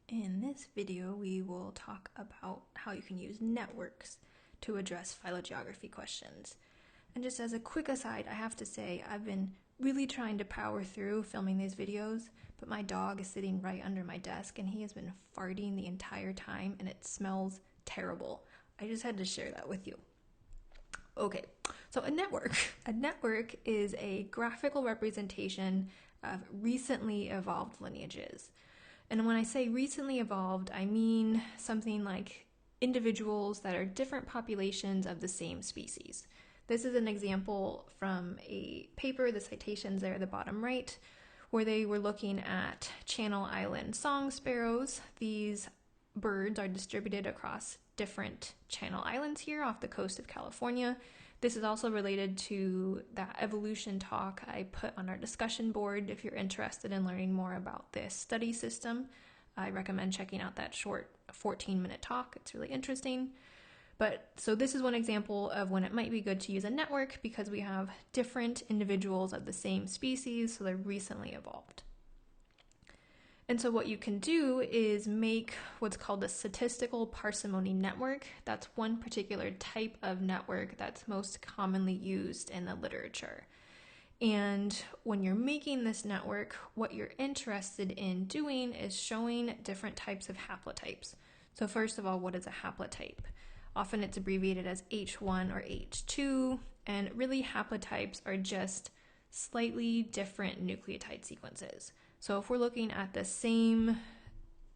In this video, we will talk about how you can use networks to address phylogeography questions. And just as a quick aside, I have to say I've been really trying to power through filming these videos, but my dog is sitting right under my desk and he has been farting the entire time and it smells terrible. I just had to share that with you. Okay, so a network is a graphical representation of recently evolved lineages. And when I say recently evolved, I mean something like individuals that are different populations of the same species. This is an example from a paper, the citations there at the bottom right, where they were looking at Channel Island song sparrows. These birds are distributed across different Channel Islands here off the coast of California. This is also related to that evolution talk I put on our discussion board. If you're interested in learning more about this study system, I recommend checking out that short 14-minute talk. It's really interesting. So this is one example of when it might be good to use a network because we have different individuals of the same species, so they're recently evolved. And so what you can do is make what's called a statistical parsimony network. That's one particular type of network that's most commonly used in the literature. And when you're making this network, what you're interested in doing is showing different types of haplotypes. So first of all, what is a haplotype? Often it's abbreviated as H1 or H2, and really haplotypes are just slightly different nucleotide sequences. So if we're looking at the same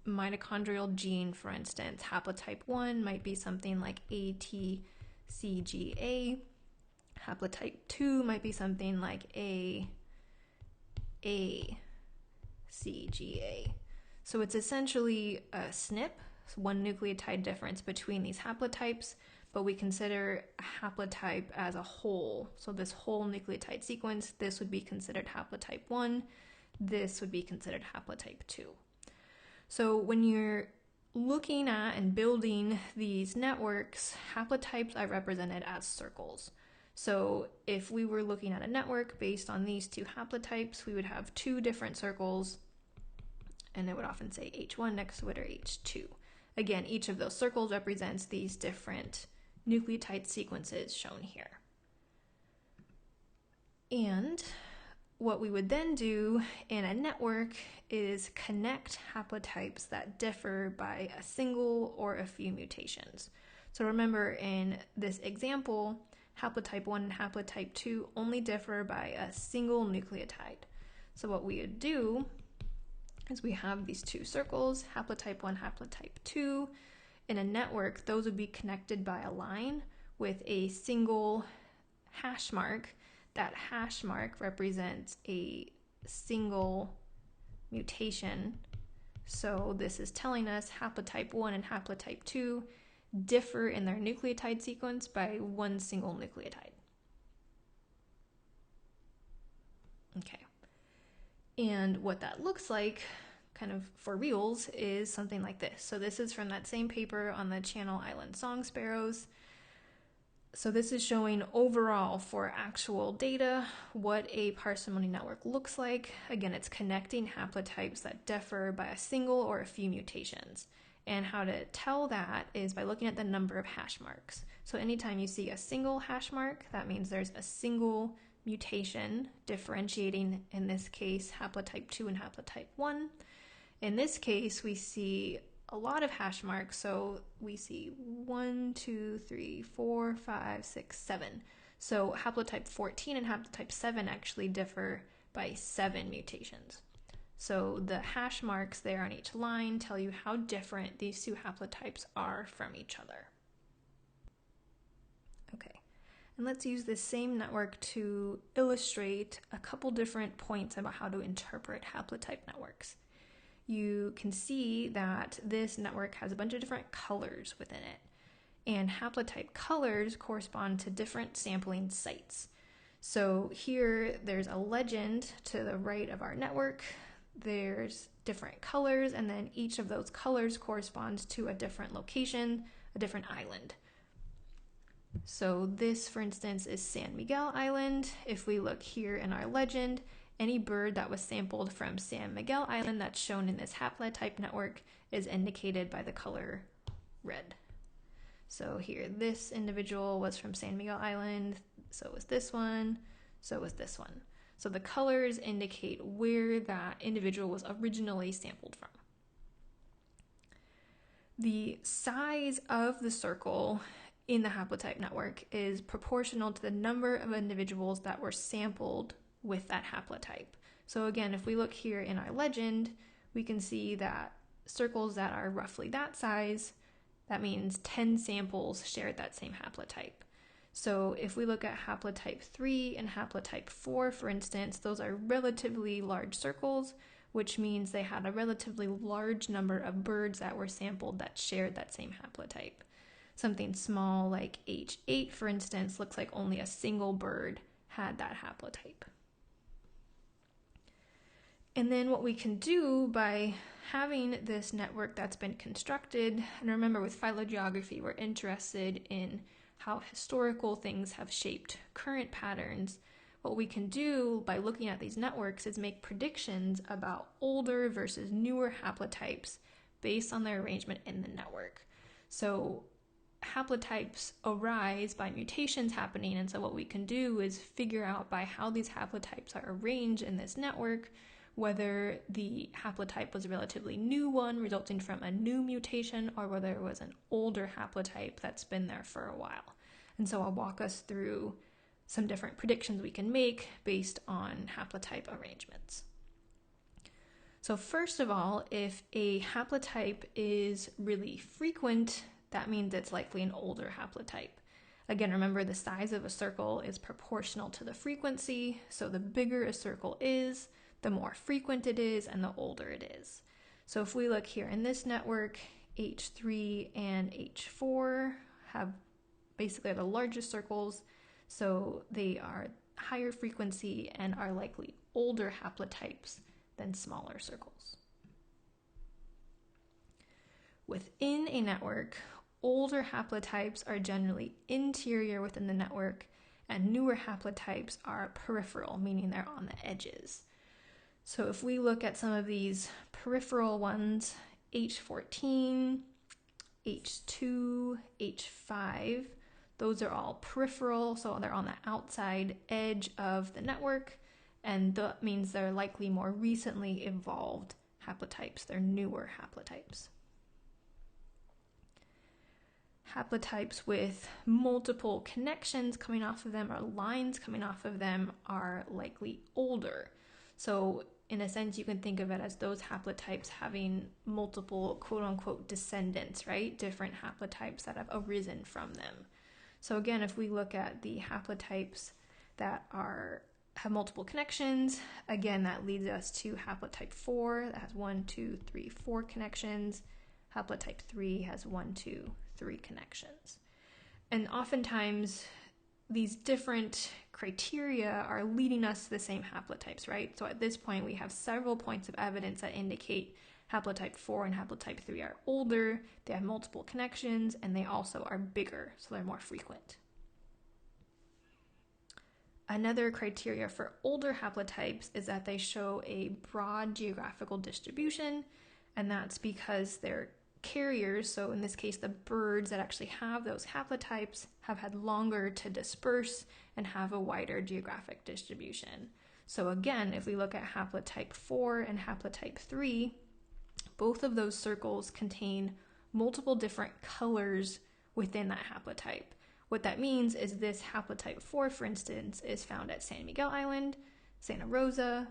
mitochondrial gene, for instance, haplotype 1 might be something like ATCGA. Haplotype 2 might be something like AACGA. So it's essentially a SNP, one nucleotide difference between these haplotypes, but we consider a haplotype as a whole. So this whole nucleotide sequence, this would be considered haplotype 1. This would be considered haplotype 2. So when you're looking at and building these networks, haplotypes are represented as circles. So if we were looking at a network based on these two haplotypes, we would have two different circles, and it would often say H1 next to it or H2. Again, each of those circles represents these different nucleotide sequences shown here. And what we would then do in a network is connect haplotypes that differ by a single or a few mutations. So remember in this example, haplotype 1 and haplotype 2 only differ by a single nucleotide. So what we would do is we have these two circles, haplotype 1, haplotype 2. In a network, those would be connected by a line with a single hash mark. That hash mark represents a single mutation. So this is telling us haplotype 1 and haplotype 2 differ in their nucleotide sequence by one single nucleotide. Okay. And what that looks like, kind of for reals, is something like this. So this is from that same paper on the Channel Island song sparrows. So this is showing overall for actual data what a parsimony network looks like. Again, it's connecting haplotypes that differ by a single or a few mutations. And how to tell that is by looking at the number of hash marks. So anytime you see a single hash mark, that means there's a single mutation differentiating, in this case, haplotype 2 and haplotype 1. In this case, we see a lot of hash marks, so we see 1, 2, 3, 4, 5, 6, 7. So haplotype 14 and haplotype 7 actually differ by 7 mutations. So the hash marks there on each line tell you how different these two haplotypes are from each other. Okay, and let's use this same network to illustrate a couple different points about how to interpret haplotype networks. You can see that this network has a bunch of different colors within it, and haplotype colors correspond to different sampling sites. So here there's a legend to the right of our network. There's different colors, and then each of those colors corresponds to a different location, a different island. So this, for instance, is San Miguel Island. If we look here in our legend, any bird that was sampled from San Miguel Island that's shown in this haplotype network is indicated by the color red. So here, this individual was from San Miguel Island, so was this one, so was this one. So the colors indicate where that individual was originally sampled from. The size of the circle in the haplotype network is proportional to the number of individuals that were sampled with that haplotype. So again, if we look here in our legend, we can see that circles that are roughly that size, that means 10 samples shared that same haplotype. So if we look at haplotype 3 and haplotype 4, for instance, those are relatively large circles, which means they had a relatively large number of birds that were sampled that shared that same haplotype. Something small like H8, for instance, looks like only a single bird had that haplotype. And then what we can do by having this network that's been constructed, and remember with phylogeography, we're interested in how historical things have shaped current patterns. What we can do by looking at these networks is make predictions about older versus newer haplotypes based on their arrangement in the network. So haplotypes arise by mutations happening, and so what we can do is figure out by how these haplotypes are arranged in this network whether the haplotype was a relatively new one resulting from a new mutation or whether it was an older haplotype that's been there for a while. And so I'll walk us through some different predictions we can make based on haplotype arrangements. So first of all, if a haplotype is really frequent, that means it's likely an older haplotype. Again, remember the size of a circle is proportional to the frequency, so the bigger a circle is, the more frequent it is and the older it is. So if we look here in this network, H3 and H4 have basically the largest circles, so they are higher frequency and are likely older haplotypes than smaller circles. Within a network, older haplotypes are generally interior within the network, and newer haplotypes are peripheral, meaning they're on the edges. So if we look at some of these peripheral ones, H14, H2, H5, those are all peripheral, so they're on the outside edge of the network, and that means they're likely more recently evolved haplotypes. They're newer haplotypes. Haplotypes with multiple connections coming off of them or lines coming off of them are likely older. So in a sense, you can think of it as those haplotypes having multiple quote-unquote descendants, right? Different haplotypes that have arisen from them. So again, if we look at the haplotypes that have multiple connections, again, that leads us to haplotype 4 that has 1, 2, 3, 4 connections. Haplotype 3 has 1, 2, 3 connections. And oftentimes, these different criteria are leading us to the same haplotypes, right? So at this point, we have several points of evidence that indicate haplotype 4 and haplotype 3 are older, they have multiple connections, and they also are bigger, so they're more frequent. Another criteria for older haplotypes is that they show a broad geographical distribution, and that's because they're carriers, so in this case the birds that actually have those haplotypes have had longer to disperse and have a wider geographic distribution. So again, if we look at haplotype 4 and haplotype 3, both of those circles contain multiple different colors within that haplotype. What that means is this haplotype 4, for instance, is found at San Miguel Island, Santa Rosa,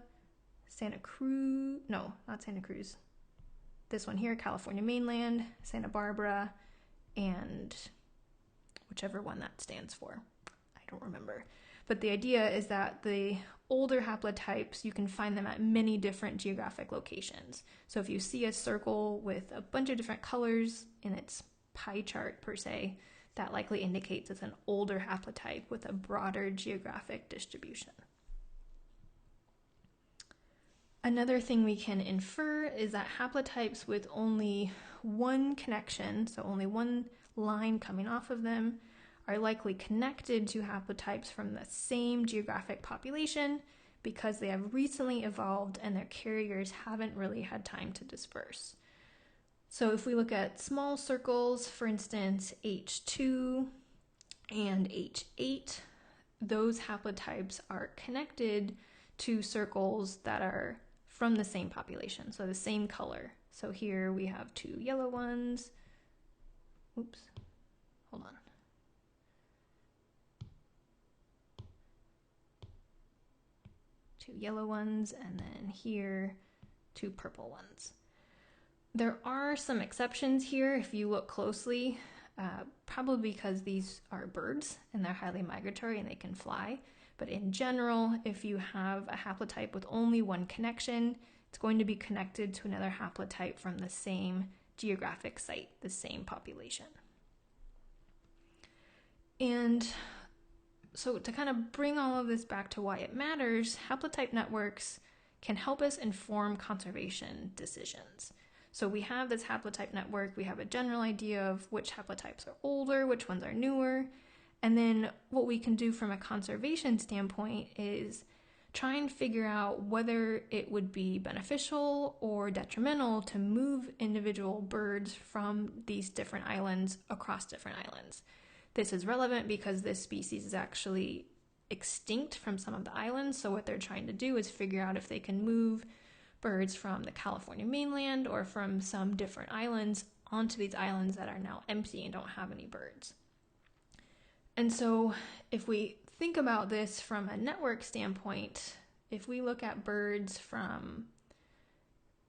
Santa Cruz, no, not Santa Cruz, this one here, California mainland, Santa Barbara, and whichever one that stands for. I don't remember. But the idea is that the older haplotypes, you can find them at many different geographic locations. So if you see a circle with a bunch of different colors in its pie chart per se, that likely indicates it's an older haplotype with a broader geographic distribution. Another thing we can infer is that haplotypes with only one connection, so only one line coming off of them, are likely connected to haplotypes from the same geographic population because they have recently evolved and their carriers haven't really had time to disperse. So if we look at small circles, for instance, H2 and H8, those haplotypes are connected to circles that are from the same population, so the same color. So here we have two yellow ones. Oops, hold on. Two yellow ones, and then here, two purple ones. There are some exceptions here if you look closely, probably because these are birds and they're highly migratory and they can fly. But in general, if you have a haplotype with only one connection, it's going to be connected to another haplotype from the same geographic site, the same population. And so to kind of bring all of this back to why it matters, haplotype networks can help us inform conservation decisions. So we have this haplotype network, we have a general idea of which haplotypes are older, which ones are newer, and then what we can do from a conservation standpoint is try and figure out whether it would be beneficial or detrimental to move individual birds from these different islands across different islands. This is relevant because this species is actually extinct from some of the islands, so what they're trying to do is figure out if they can move birds from the California mainland or from some different islands onto these islands that are now empty and don't have any birds. And so if we think about this from a network standpoint, if we look at birds from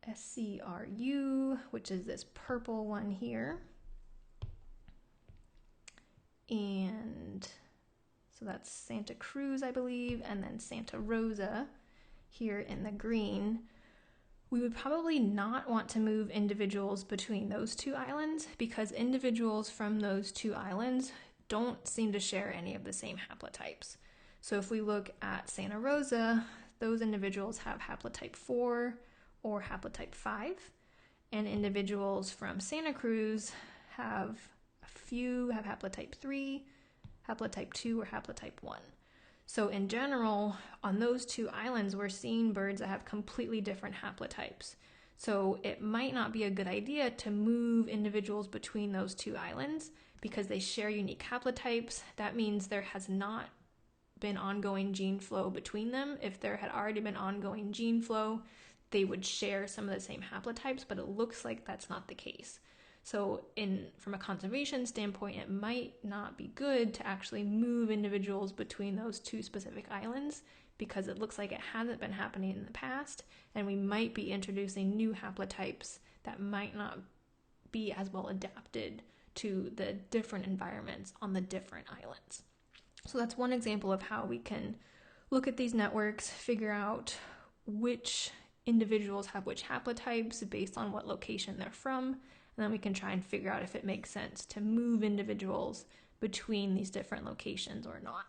SCRU, which is this purple one here, and so that's Santa Cruz, I believe, and then Santa Rosa here in the green, we would probably not want to move individuals between those two islands because individuals from those two islands don't seem to share any of the same haplotypes. So if we look at Santa Rosa, those individuals have haplotype 4 or haplotype 5, and individuals from Santa Cruz have a few have haplotype 3, haplotype 2, or haplotype 1. So in general, on those two islands, we're seeing birds that have completely different haplotypes. So it might not be a good idea to move individuals between those two islands because they share unique haplotypes. That means there has not been ongoing gene flow between them. If there had already been ongoing gene flow, they would share some of the same haplotypes, but it looks like that's not the case. So from a conservation standpoint, it might not be good to actually move individuals between those two specific islands because it looks like it hasn't been happening in the past, and we might be introducing new haplotypes that might not be as well adapted to the different environments on the different islands. So that's one example of how we can look at these networks, figure out which individuals have which haplotypes based on what location they're from, and then we can try and figure out if it makes sense to move individuals between these different locations or not.